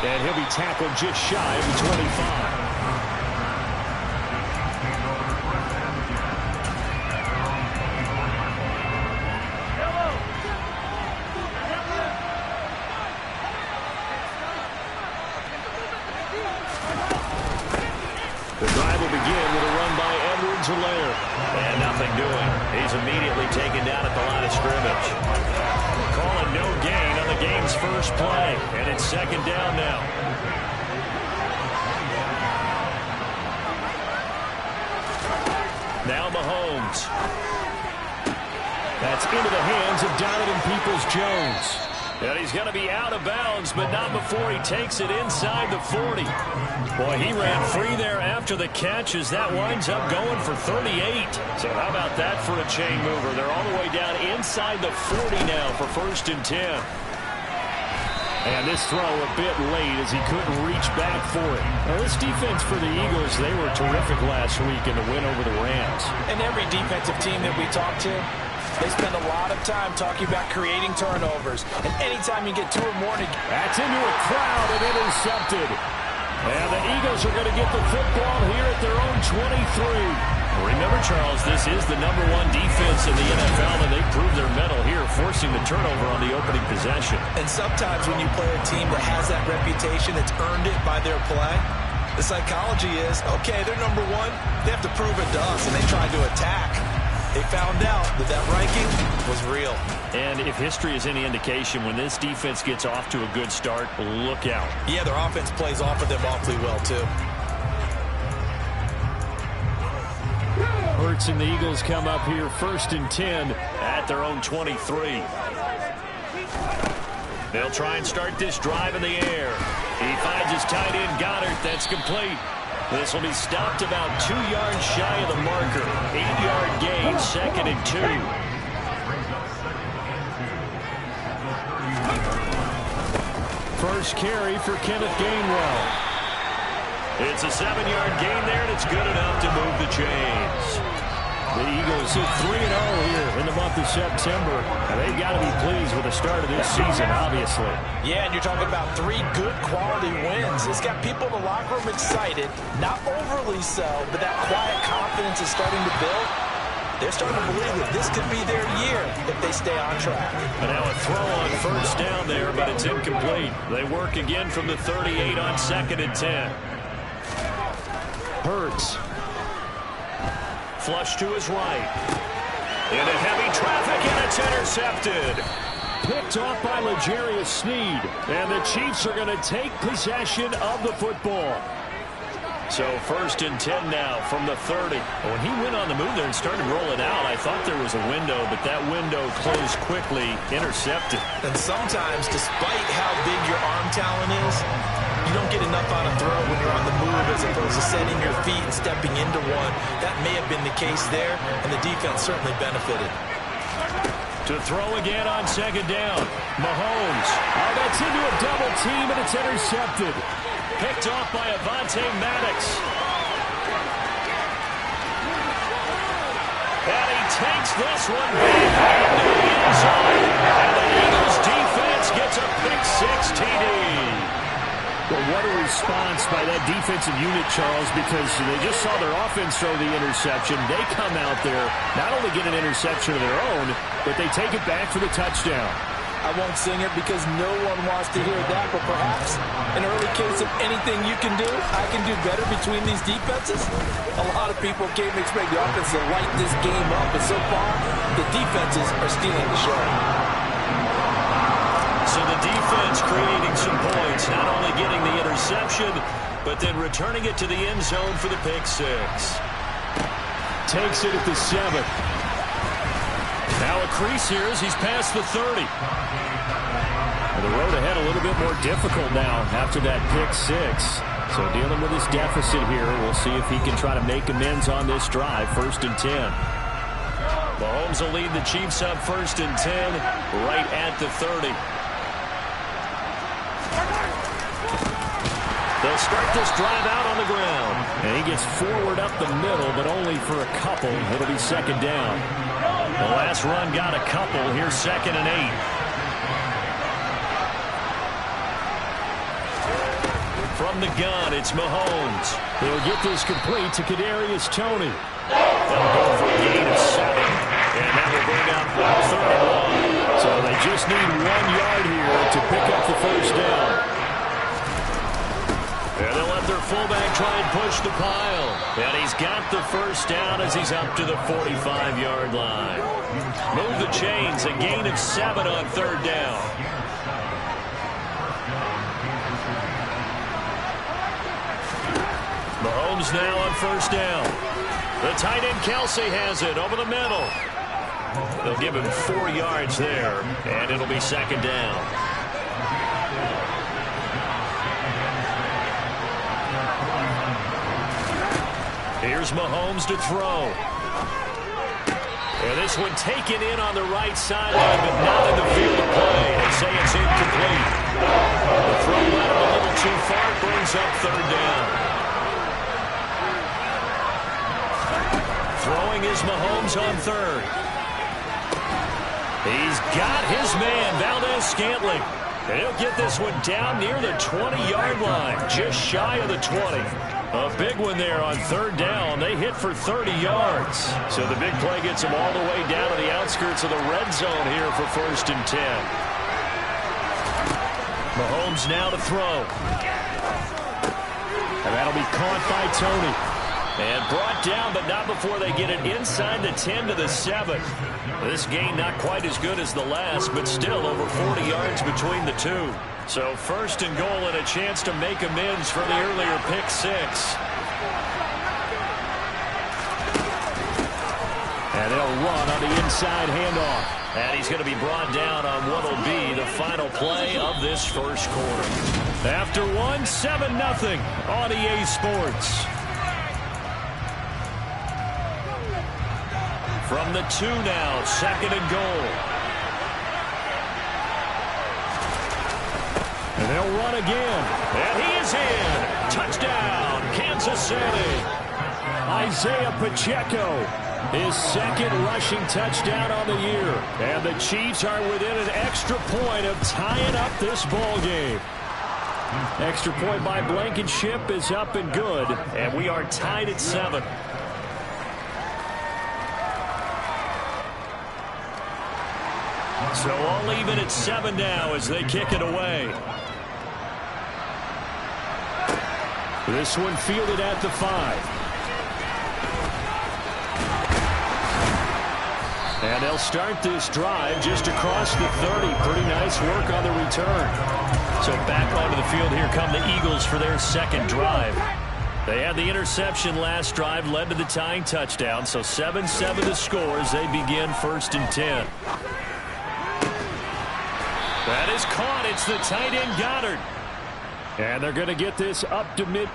And he'll be tackled just shy of the 25. And nothing doing. He's immediately taken down at the line of scrimmage. Calling no gain on the game's first play. And it's second down now. Now Mahomes. That's into the hands of Donovan Peoples-Jones. And he's going to be out of bounds, but not before he takes it inside the 40. Boy, he ran free there after the catch as that winds up going for 38. So how about that for a chain mover? They're all the way down inside the 40 now for 1st and 10. And this throw a bit late as he couldn't reach back for it. Well, this defense for the Eagles, they were terrific last week in the win over the Rams. And every defensive team that we talk to, they spend a lot of time talking about creating turnovers. And anytime you get 2 or more... That's into a crowd and intercepted. And the Eagles are going to get the football here at their own 23. Remember, Charles, this is the #1 defense in the NFL, and they proved their mettle here, forcing the turnover on the opening possession. And sometimes when you play a team that has that reputation, it's earned it by their play, the psychology is, okay, they're #1. They have to prove it to us, and they tried to attack. They found out that that ranking was real. And if history is any indication, when this defense gets off to a good start, look out. Yeah, their offense plays off of them awfully well, too. Hurts and the Eagles come up here 1st and 10 at their own 23. They'll try and start this drive in the air. He finds his tight end, Goddard. That's complete. This will be stopped about 2 yards shy of the marker. 8-yard gain, 2nd and 2. First carry for Kenneth Gainwell. It's a 7-yard gain there, and it's good enough to move the chains. The Eagles hit 3-0 here in the month of September. And they've got to be pleased with the start of this season, obviously. Yeah, and you're talking about 3 good quality wins. It's got people in the locker room excited, not overly so, but that quiet confidence is starting to build. They're starting to believe that this could be their year if they stay on track. And now a throw on 1st down there, but it's incomplete. They work again from the 38 on 2nd and 10. Hurts. Flush to his right. Into heavy traffic, and it's intercepted. Picked off by L'Jarius Sneed. And the Chiefs are going to take possession of the football. So 1st and 10 now from the 30. When he went on the move there and started rolling out, I thought there was a window, but that window closed quickly, intercepted. And sometimes, despite how big your arm talent is, you don't get enough on a throw when you're on the move as opposed to setting your feet and stepping into one. That may have been the case there, and the defense certainly benefited. To throw again on 2nd down. Mahomes. Oh, that's into a double team, and it's intercepted. Picked off by Avonte Maddox. And he takes this one back into the end zone. And the Eagles defense gets a pick-6 TD. Well, what a response by that defensive unit, Charles, because they just saw their offense throw the interception. They come out there, not only get an interception of their own, but they take it back for the touchdown. I won't sing it because no one wants to hear that, but perhaps an early case of anything you can do, I can do better between these defenses. A lot of people came to expect the offense to light this game up, but so far, the defenses are stealing the show. So the defense creating some points, not only getting the interception, but then returning it to the end zone for the pick-6. Takes it at the 7. Now a crease here as he's past the 30. The road ahead a little bit more difficult now after that pick-6. So dealing with his deficit here, we'll see if he can try to make amends on this drive. 1st and 10. Mahomes will lead the Chiefs up 1st and 10 right at the 30. They'll start this drive out on the ground. And he gets forward up the middle, but only for a couple. It'll be 2nd down. The last run got a couple. Here's 2nd and 8. From the gun, it's Mahomes. He'll get this complete to Kadarius Toney. They'll go for a gain of 7. And that will bring up 3rd and 1. So they just need 1 yard here to pick up the first down. And they'll let their fullback try and push the pile. And he's got the first down as he's up to the 45-yard line. Move the chains, a gain of 7 on 3rd down. Mahomes now on 1st down. The tight end Kelsey has it over the middle. They'll give him 4 yards there, and it'll be 2nd down. Here's Mahomes to throw. And this one taken in on the right sideline, but not in the field of play. They say it's incomplete. The throw led him a little too far, brings up 3rd down. Throwing is Mahomes on 3rd. He's got his man, Valdez-Scantling. And he'll get this one down near the 20-yard line, just shy of the 20. A big one there on 3rd down. They hit for 30 yards. So the big play gets them all the way down to the outskirts of the red zone here for 1st and 10. Mahomes now to throw. And that'll be caught by Toney. And brought down, but not before they get it inside the 10 to the 7. This gain not quite as good as the last, but still over 40 yards between the two. So 1st and goal and a chance to make amends for the earlier pick 6. And they'll run on the inside handoff. And he's going to be brought down on what will be the final play of this 1st quarter. After 1, 7-0 on EA Sports. From the 2 now, 2nd and goal. And they'll run again. And he is in. Touchdown, Kansas City. Isaiah Pacheco, his 2nd rushing touchdown on the year. And the Chiefs are within an extra point of tying up this ball game. Extra point by Blankenship is up and good. And we are tied at 7. So all even at 7 now as they kick it away. This one fielded at the 5. And they'll start this drive just across the 30. Pretty nice work on the return. So back onto the field here come the Eagles for their 2nd drive. They had the interception last drive, led to the tying touchdown. So 7-7 the score as they begin 1st and 10. That is caught. It's the tight end Goddard. And they're going to get this up to mid.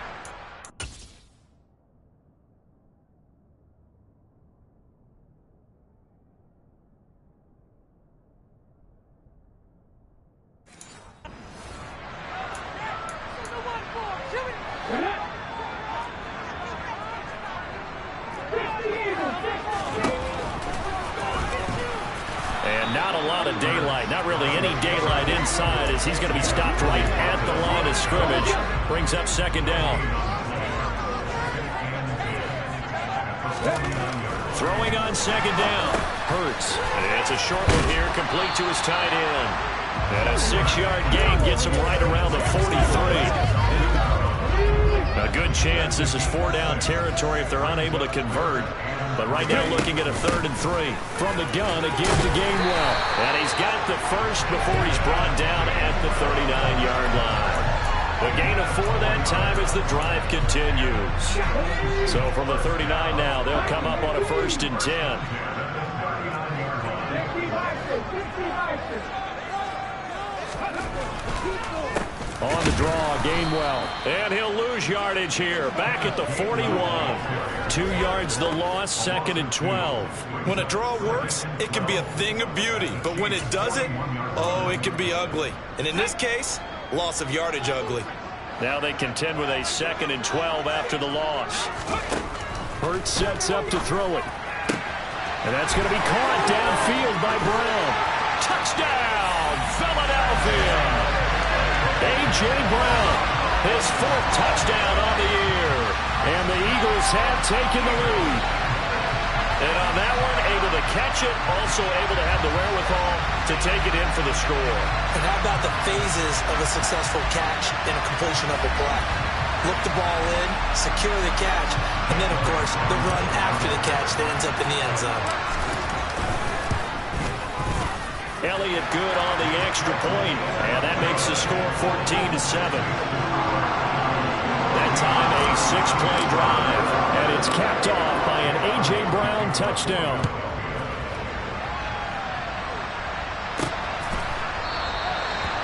He's going to be stopped right at the line of scrimmage. Brings up 2nd down. Throwing on 2nd down. Hurts. It's a short one here, complete to his tight end. And a 6-yard gain gets him right around the 43. A good chance this is 4-down territory if they're unable to convert. But right now looking at a 3rd and 3. From the gun again to Gainwell. And he's got the first before he's brought down at the 39-yard line. A gain of 4 that time as the drive continues. So from the 39 now, they'll come up on a 1st and 10. On the draw, Gainwell. And he'll lose yardage here. Back at the 41. 2 yards the loss, 2nd and 12. When a draw works, it can be a thing of beauty. But when it doesn't, oh, it can be ugly. And in this case, loss of yardage ugly. Now they contend with a 2nd and 12 after the loss. Hurts sets up to throw it. And that's going to be caught downfield by Brown. Touchdown, Philadelphia! A.J. Brown. His 4th touchdown on the year. And the Eagles have taken the lead. And on that one, able to catch it, also able to have the wherewithal to take it in for the score. And how about the phases of a successful catch and a completion of a play? Look the ball in, secure the catch, and then, of course, the run after the catch that ends up in the end zone. Elliott good on the extra point, and that makes the score 14-7. That time a 6-play drive, and it's capped off by an A.J. Brown touchdown.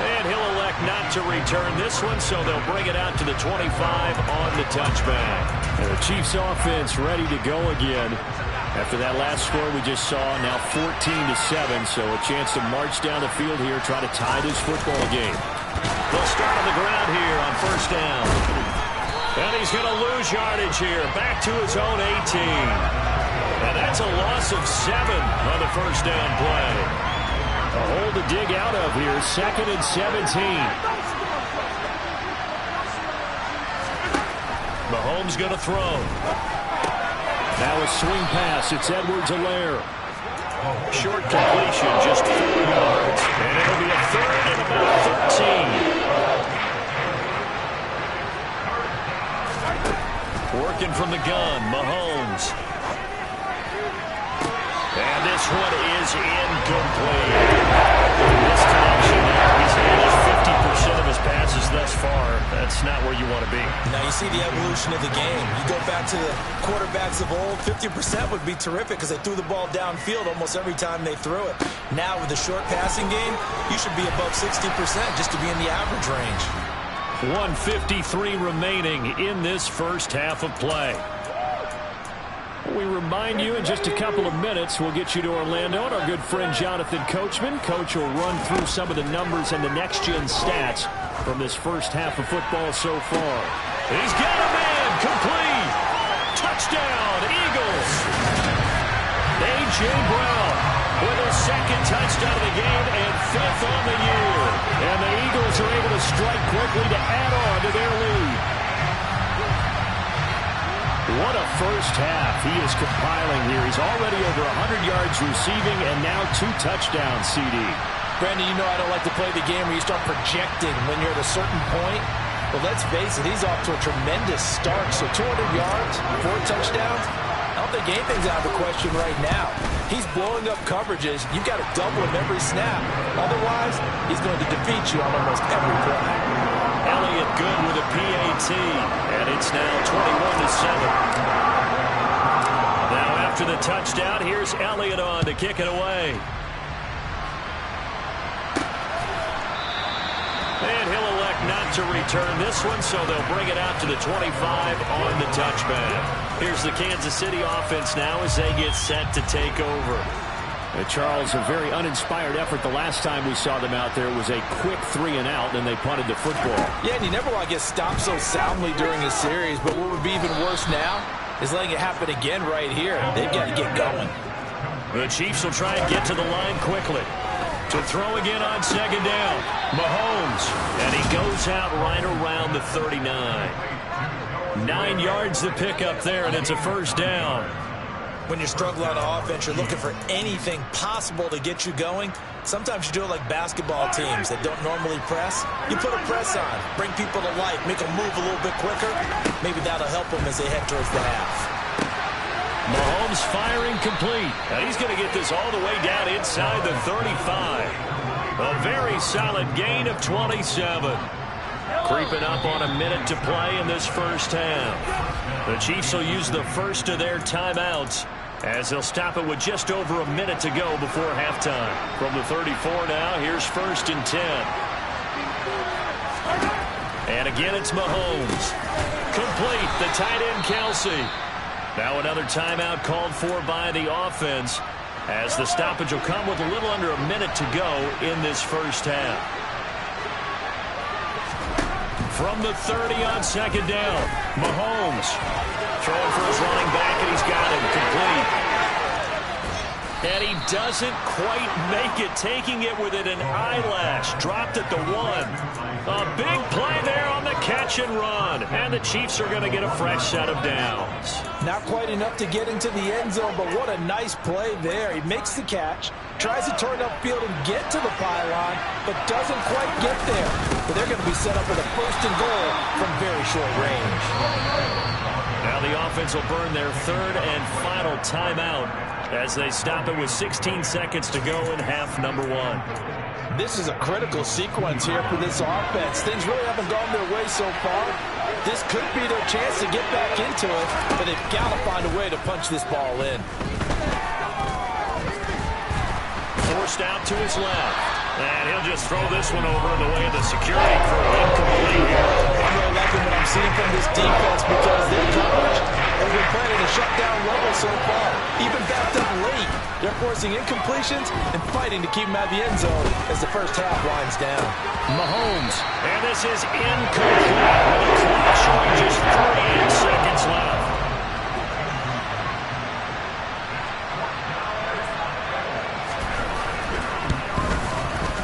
And he'll elect not to return this one, so they'll bring it out to the 25 on the touchback. And the Chiefs offense ready to go again. After that last score we just saw, now 14-7, so a chance to march down the field here, try to tie this football game. They'll start on the ground here on 1st down. And he's going to lose yardage here, back to his own 18. And that's a loss of 7 on the 1st down play. A hole to dig out of here, 2nd and 17. Mahomes going to throw. Now a swing pass. It's Edwards-Helaire. Short completion, just 4 yards. And it'll be a 3rd and about 13. Working from the gun, Mahomes. And this one is incomplete. This connection there, he's managed 50% of his passes thus far. That's not where you want to be. Now you see the evolution of the game. You go back to the quarterbacks of old, 50% would be terrific because they threw the ball downfield almost every time they threw it. Now with the short passing game, you should be above 60% just to be in the average range. 1:53 remaining in this first half of play. We remind you in just a couple of minutes we'll get you to Orlando and our good friend Jonathan Coachman. Coach will run through some of the numbers and the next-gen stats from this first half of football so far. He's got a man, complete. Touchdown, Eagles. A.J. Brown with his 2nd touchdown of the game and 5th on the year. And the Eagles are able to strike quickly to add on to their lead. What a first half he is compiling here. He's already over 100 yards receiving and now 2 touchdowns, CD. Brandon, you know I don't like to play the game where you start projecting when you're at a certain point. But let's face it, he's off to a tremendous start. So 200 yards, 4 touchdowns. I don't think anything's out of the question right now. He's blowing up coverages. You've got to double him every snap. Otherwise, he's going to defeat you on almost every play. Elliott good with a PAT, and it's now 21-7. Now after the touchdown, here's Elliott on to kick it away. And he'll elect not to return this one, so they'll bring it out to the 25 on the touchback. Here's the Kansas City offense now as they get set to take over. Charles, a very uninspired effort. The last time we saw them out there was a quick 3-and-out, and they punted the football. Yeah, and you never want to get stopped so soundly during a series, but what would be even worse now is letting it happen again right here. They've got to get going. The Chiefs will try and get to the line quickly. To throw again on 2nd down. Mahomes, and he goes out right around the 39. 9 yards to pick up there, and it's a 1st down. When you struggle on offense, you're looking for anything possible to get you going. Sometimes you do it like basketball teams that don't normally press. You put a press on, bring people to life, make them move a little bit quicker. Maybe that'll help them as they head towards the half. Mahomes firing complete. Now he's going to get this all the way down inside the 35. A very solid gain of 27. Creeping up on a minute to play in this first half. The Chiefs will use the first of their timeouts as they'll stop it with just over a minute to go before halftime. From the 34 now, here's 1st and 10. And again, it's Mahomes. Complete, the tight end Kelsey. Now another timeout called for by the offense as the stoppage will come with a little under a minute to go in this first half. From the 30 on 2nd down, Mahomes throwing for his running back, and he's got him complete. And he doesn't quite make it, taking it within an eyelash. Dropped at the 1. A big play there on the catch catch and run. And the Chiefs are going to get a fresh set of downs. Not quite enough to get into the end zone, but what a nice play there. He makes the catch, tries to turn upfield and get to the pylon, but doesn't quite get there. But they're going to be set up with a first and goal from very short range. Now the offense will burn their third and final timeout as they stop it with 16 seconds to go in half number one. This is a critical sequence here for this offense. Things really haven't gone their way so far. This could be their chance to get back into it, but they've got to find a way to punch this ball in. Forced out to his left. And he'll just throw this one over in the way of the security crew. Incomplete here. I'm really liking what I'm seeing from this defense because their coverage has been playing at a shutdown level so far. Even backed up late. They're forcing incompletions and fighting to keep them out of the end zone as the first half winds down. Mahomes. And this is incomplete with the clock showing just 38 seconds left.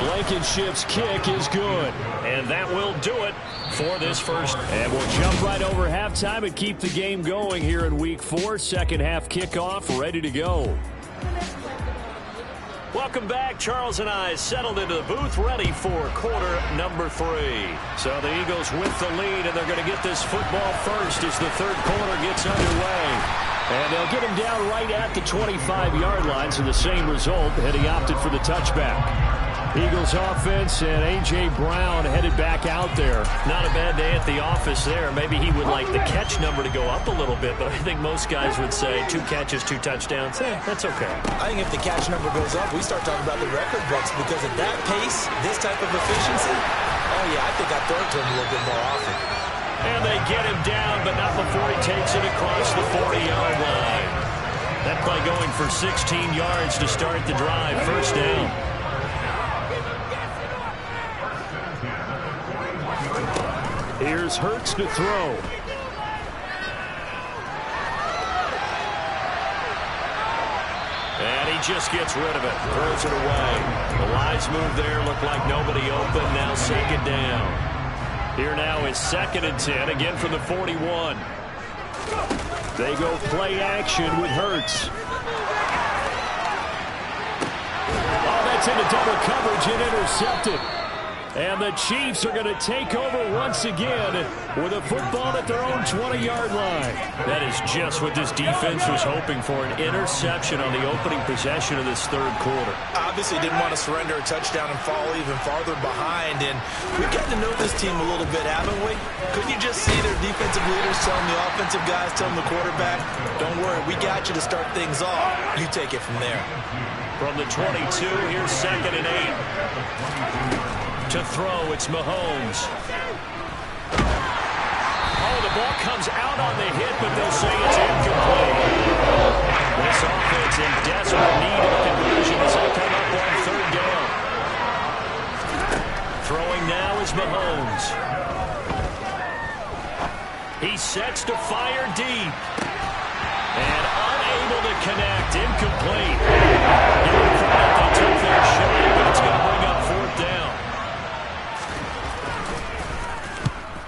Blankenship's kick is good. And that will do it for this first. And we'll jump right over halftime and keep the game going here in Week 4. Second half kickoff ready to go. Welcome back. Charles and I settled into the booth ready for quarter number 3. So the Eagles with the lead, and they're going to get this football first as the third quarter gets underway. And they'll get him down right at the 25-yard line, so the same result had he opted for the touchback. Eagles offense and A.J. Brown headed back out there. Not a bad day at the office there. Maybe he would like the catch number to go up a little bit, but I think most guys would say 2 catches, 2 touchdowns. That's okay. I think if the catch number goes up, we start talking about the record books because at that pace, this type of efficiency, oh yeah, I think I throw it to him a little bit more often. And they get him down, but not before he takes it across the 40-yard line. That play going for 16 yards to start the drive. First down. Here's Hurts to throw. And he just gets rid of it. Throws it away. The Lions move there. Looked like nobody open. Now second down. Here now is 2nd and 10. Again from the 41. They go play action with Hurts. Oh, that's into double coverage and intercepted. And the Chiefs are going to take over once again with a football at their own 20-yard line. That is just what this defense was hoping for, an interception on the opening possession of this third quarter. Obviously didn't want to surrender a touchdown and fall even farther behind. And we've gotten to know this team a little bit, haven't we? Couldn't you just see their defensive leaders telling the offensive guys, telling the quarterback, don't worry, we got you to start things off. You take it from there. From the 22, here's 2nd and 8. To throw, it's Mahomes. Oh, the ball comes out on the hit, but they'll say it's incomplete. This offense in desperate need of conversion as they come up on 3rd down. Throwing now is Mahomes. He sets to fire deep. And unable to connect, incomplete. Give them credit, they took their shot, but it's going to bring up 4th down.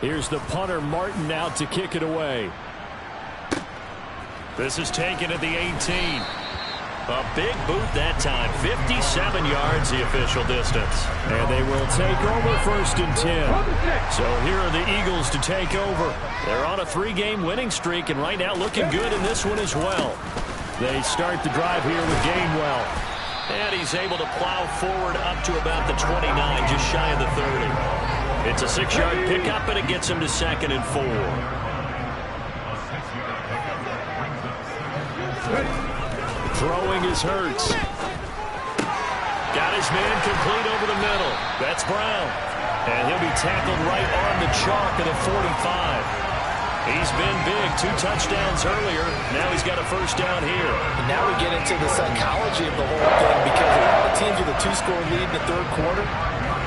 Here's the punter, Martin, out to kick it away. This is taken at the 18. A big boot that time. 57 yards the official distance. And they will take over 1st and 10. So here are the Eagles to take over. They're on a 3-game winning streak, and right now looking good in this one as well. They start the drive here with Gainwell. And he's able to plow forward up to about the 29, just shy of the 30. It's a 6-yard pickup, and it gets him to 2nd and 4. Throwing is Hurts. Got his man complete over the middle. That's Brown. And he'll be tackled right on the chalk of the 45. He's been big. 2 touchdowns earlier. Now he's got a first down here. And now we get into the psychology of the whole thing because a lot of teams with a 2-score lead in the 3rd quarter,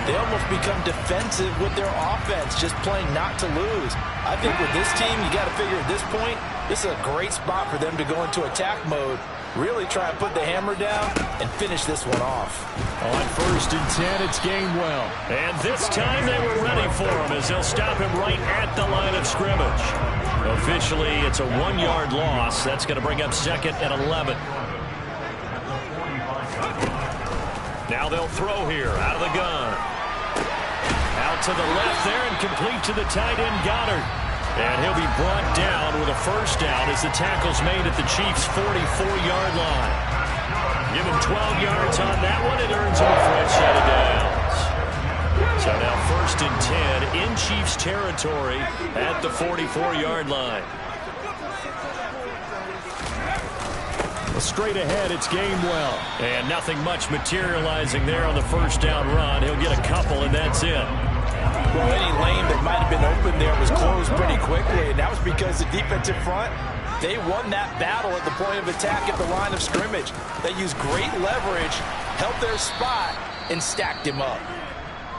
they almost become defensive with their offense, just playing not to lose. I think with this team, you got to figure at this point, this is a great spot for them to go into attack mode Really try and put the hammer down and finish this one off. On 1st and 10, it's Gainwell. And this time they were ready for him as they'll stop him right at the line of scrimmage. Officially, it's a 1-yard loss. That's going to bring up 2nd and 11. Now they'll throw here out of the gun. Out to the left there and complete to the tight end Goddard. And he'll be brought down with a first down as the tackle's made at the Chiefs' 44-yard line. Give him 12 yards on that one. It earns him a fresh set of downs. So now 1st and 10 in Chiefs territory at the 44-yard line. Straight ahead, it's Gainwell. And nothing much materializing there on the first down run. He'll get a couple, and that's it. Well, any lane that might have been open there was closed pretty quickly, and that was because the defensive front, they won that battle at the point of attack at the line of scrimmage. They used great leverage, held their spot, and stacked him up.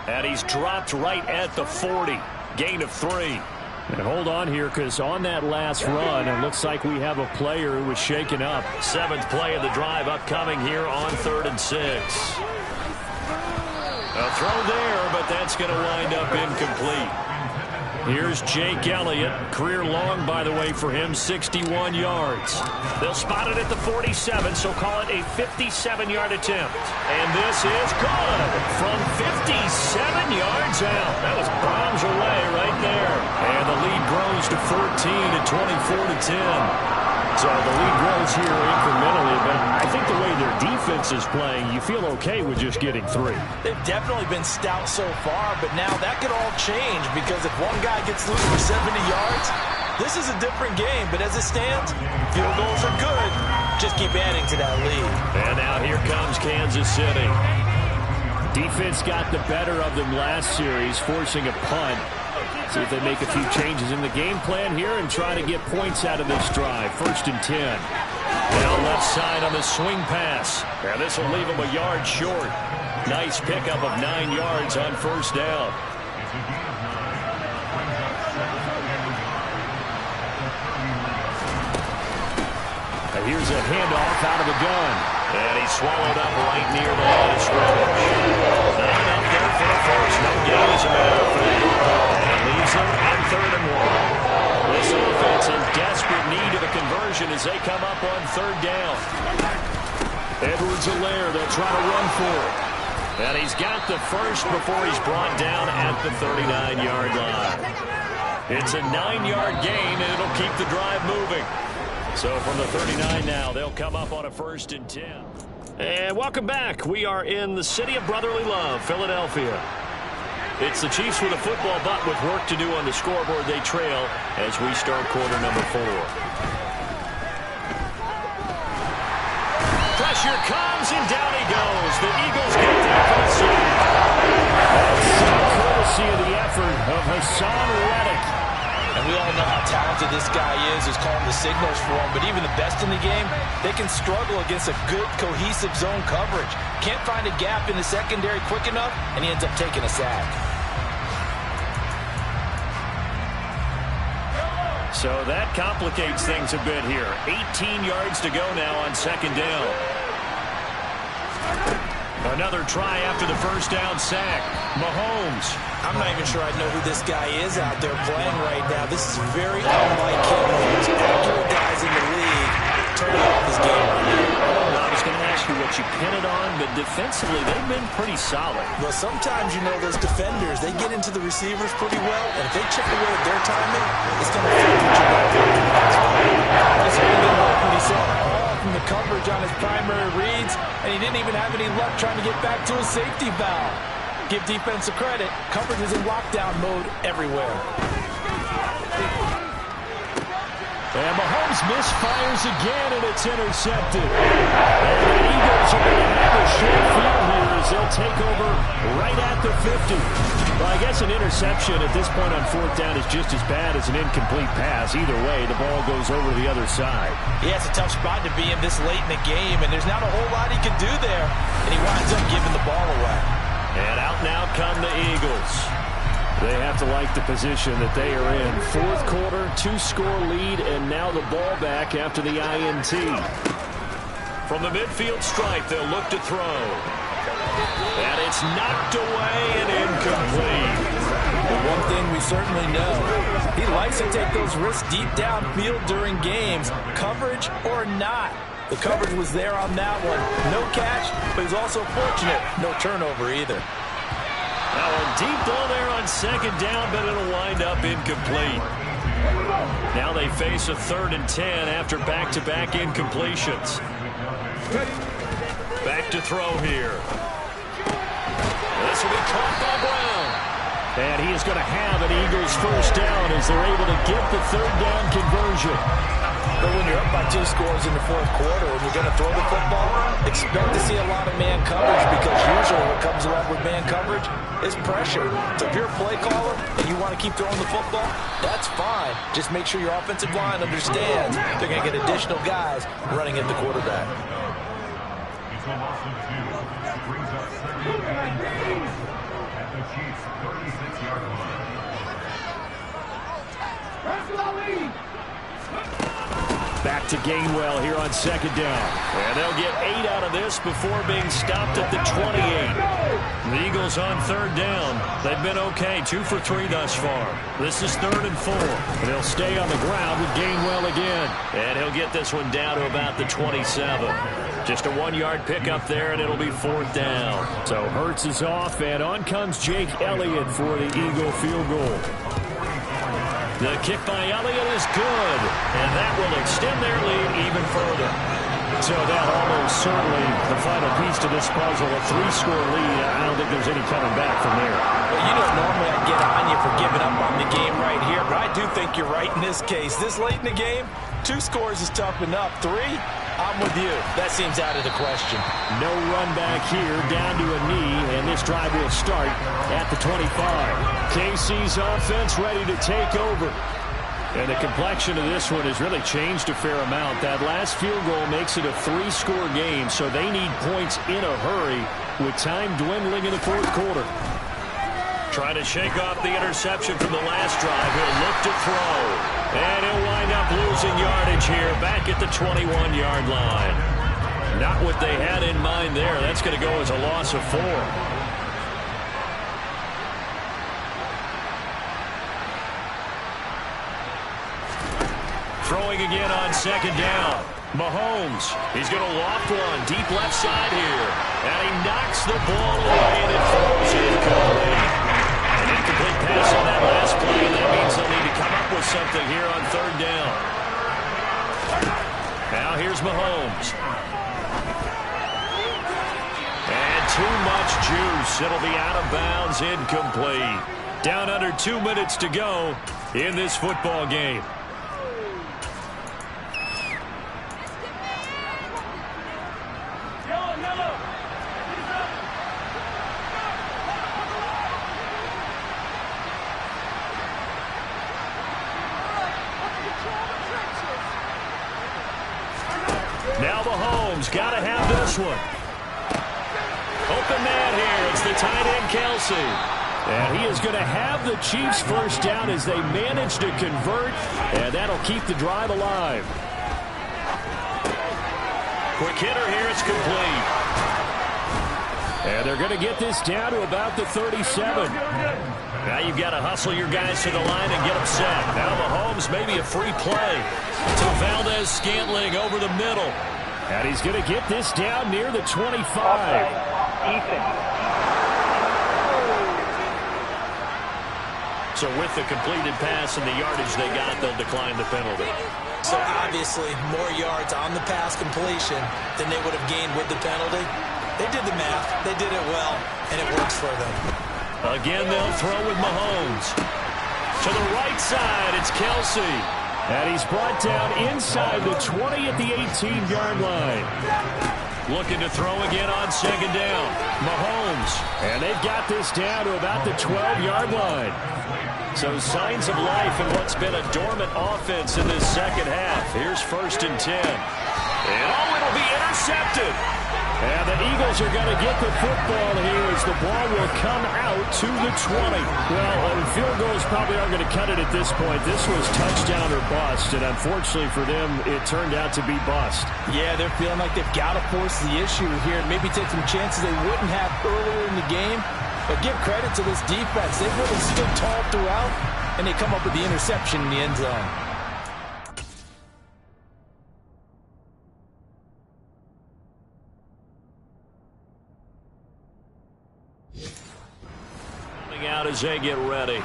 And he's dropped right at the 40. Gain of 3. And hold on here, because on that last run, it looks like we have a player who was shaken up. 7th play of the drive upcoming here on 3rd and 6. A throw there, but that's going to wind up incomplete. Here's Jake Elliott. Career long, by the way, for him, 61 yards. They'll spot it at the 47, so call it a 57-yard attempt. And this is good from 57 yards out. That was bombs away right there. And the lead grows to 14 at 24-10. So the lead grows here incrementally, but I think the way their defense is playing, you feel okay with just getting 3. They've definitely been stout so far, but now that could all change because if one guy gets loose for 70 yards, this is a different game. But as it stands, field goals are good. Just keep adding to that lead. And now here comes Kansas City. Defense got the better of them last series, forcing a punt. See if they make a few changes in the game plan here and try to get points out of this drive. 1st and 10. Now left side on the swing pass. And this will leave him a yard short. Nice pickup of 9 yards on 1st down. And here's a handoff out of the gun. And he's swallowed up right near the line of scrimmage. Not up there for the first. No gain as a matter of fact. Leaves them on 3rd and 1. This offense in desperate need of a conversion as they come up on 3rd down. Edwards-Helaire, they'll try to run for it. And he's got the first before he's brought down at the 39-yard line. It's a 9-yard gain, and it'll keep the drive moving. So from the 39 now, they'll come up on a 1st and 10. And welcome back. We are in the city of brotherly love, Philadelphia. It's the Chiefs with a football, but with work to do on the scoreboard, they trail as we start quarter number 4. Pressure comes, and down he goes. The Eagles get there for the save. Courtesy of the effort of Hassan Reddick. And we all know how talented this guy is, who's calling the signals for him. But even the best in the game, they can struggle against a good, cohesive zone coverage. Can't find a gap in the secondary quick enough, and he ends up taking a sack. So that complicates things a bit here. 18 yards to go now on 2nd down. Another try after the first down sack. Mahomes. I'm not even sure I know who this guy is out there playing right now. This is very unlike him. Most accurate guys in the league turning off this game right now. I was going to ask you what you pin it on, but defensively they've been pretty solid. Well, sometimes, you know, those defenders, they get into the receivers pretty well, and if they chip away at their timing, it's going to affect what you're going to do. This really didn't work when he saw all from the coverage on his primary reads, and he didn't even have any luck trying to get back to his safety valve. Give defense a credit. Coverage is in lockdown mode everywhere. And Mahomes misfires again, and it's intercepted. And the Eagles are going to have a short field here as they'll take over right at the 50. Well, I guess an interception at this point on 4th down is just as bad as an incomplete pass. Either way, the ball goes over to the other side. Yeah, it's a tough spot to be in this late in the game, and there's not a whole lot he can do there. And he winds up giving the ball away. And out now come the Eagles. They have to like the position that they are in. 4th quarter, 2-score lead, and now the ball back after the INT. From the midfield stripe, they'll look to throw. And it's knocked away and incomplete. Well, one thing we certainly know, he likes to take those risks deep downfield during games, coverage or not. The coverage was there on that one. No catch, but he's also fortunate. No turnover either. Now a deep ball there on second down, but it'll wind up incomplete. Now they face a 3rd and 10 after back-to-back incompletions. Back to throw here. This will be caught by Brown. And he is going to have an Eagles first down as they're able to get the 3rd down conversion. But when you're up by 2 scores in the 4th quarter and you're going to throw the football, expect to see a lot of man coverage, because usually what comes along with man coverage is pressure. So if you're a play caller and you want to keep throwing the football, that's fine. Just make sure your offensive line understands they're going to get additional guys running at the quarterback. Back to Gainwell here on second down. And they'll get 8 out of this before being stopped at the 28. The Eagles on 3rd down. They've been okay, 2 for 3 thus far. This is 3rd and 4. And they'll stay on the ground with Gainwell again. And he'll get this one down to about the 27. Just a 1-yard pickup there, and it'll be 4th down. So Hurts is off, and on comes Jake Elliott for the Eagle field goal. The kick by Elliott is good, and that will extend their lead even further. So that almost certainly the final piece to this puzzle, a 3-score lead. I don't think there's any coming back from there. Well, you know, normally I get on you for giving up on the game right here, but I do think you're right in this case. This late in the game, 2 scores is tough enough. 3, I'm with you. That seems out of the question. No run back here, down to a knee, and this drive will start at the 25. KC's offense ready to take over. And the complexion of this one has really changed a fair amount. That last field goal makes it a 3-score game, so they need points in a hurry with time dwindling in the 4th quarter. Trying to shake off the interception from the last drive. He'll look to throw. And he'll wind up losing yardage here back at the 21-yard line. Not what they had in mind there. That's going to go as a loss of 4. Throwing again on second down. Mahomes, he's going to loft one deep left side here. And he knocks the ball away, and it throws incomplete. An incomplete pass on that last play. That means they'll need to come up with something here on 3rd down. Now here's Mahomes. And too much juice. It'll be out of bounds, incomplete. Down under 2 minutes to go in this football game. Now Mahomes got to have this one. Open man here. It's the tight end, Kelsey. And he is going to have the Chiefs first down as they manage to convert, and that'll keep the drive alive. Quick hitter here. It's complete. And they're going to get this down to about the 37. Now you've got to hustle your guys to the line and get them set. Now Mahomes, maybe a free play to Valdez-Scantling over the middle. And he's going to get this down near the 25. So with the completed pass and the yardage they got, they'll decline the penalty. So obviously more yards on the pass completion than they would have gained with the penalty. They did the math. They did it well, and it works for them. Again, they'll throw with Mahomes. To the right side, it's Kelsey. And he's brought down inside the 20 at the 18-yard line. Looking to throw again on second down. Mahomes. And they've got this down to about the 12-yard line. So signs of life in what's been a dormant offense in this second half. Here's 1st and 10. And it'll be intercepted. And the Eagles are going to get the football here as the ball will come out to the 20. Well, field goals probably aren't going to cut it at this point. This was touchdown or bust, and unfortunately for them, it turned out to be bust. Yeah, they're feeling like they've got to force the issue here. Maybe take some chances they wouldn't have earlier in the game. But give credit to this defense. They've really stood tall throughout, and they come up with the interception in the end zone. Out as they get ready.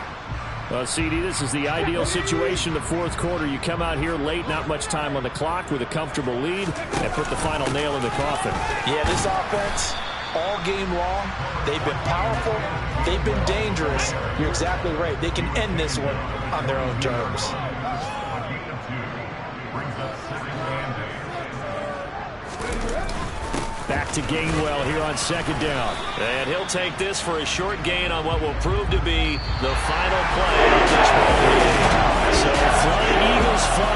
Well, CD, this is the ideal situation, the fourth quarter. You come out here late, not much time on the clock with a comfortable lead, and put the final nail in the coffin. Yeah, this offense, all game long, they've been powerful, they've been dangerous. You're exactly right. They can end this one on their own terms. Back to Gainwell here on second down. And he'll take this for a short gain on what will prove to be the final play of this ball game. So Flying Eagles fly.